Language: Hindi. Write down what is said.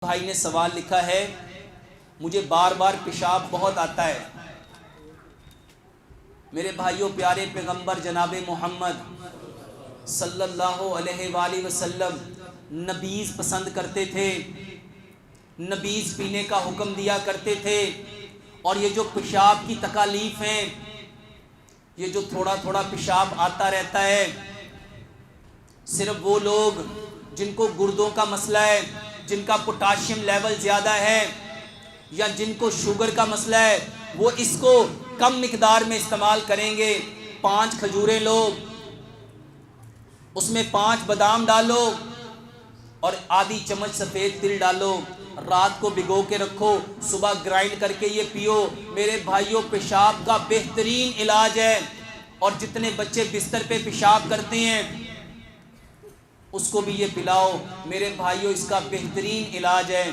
भाई ने सवाल लिखा है, मुझे बार बार पेशाब बहुत आता है। मेरे भाइयों, प्यारे पैगंबर जनाब मोहम्मद सल्लल्लाहु अलैहि वसल्लम नबीज़ पसंद करते थे, नबीज़ पीने का हुक्म दिया करते थे। और ये जो पेशाब की तकालीफ हैं, ये जो थोड़ा थोड़ा पेशाब आता रहता है, सिर्फ वो लोग जिनको गुर्दों का मसला है, जिनका पोटाशियम लेवल ज़्यादा है या जिनको शुगर का मसला है, वो इसको कम मिकदार में इस्तेमाल करेंगे। 5 खजूरें लो, उसमें 5 बादाम डालो और आधी चम्मच सफ़ेद तिल डालो, रात को भिगो के रखो, सुबह ग्राइंड करके ये पियो। मेरे भाइयों, पेशाब का बेहतरीन इलाज है। और जितने बच्चे बिस्तर पे पेशाब करते हैं उसको भी ये पिलाओ। मेरे भाइयों, इसका बेहतरीन इलाज है।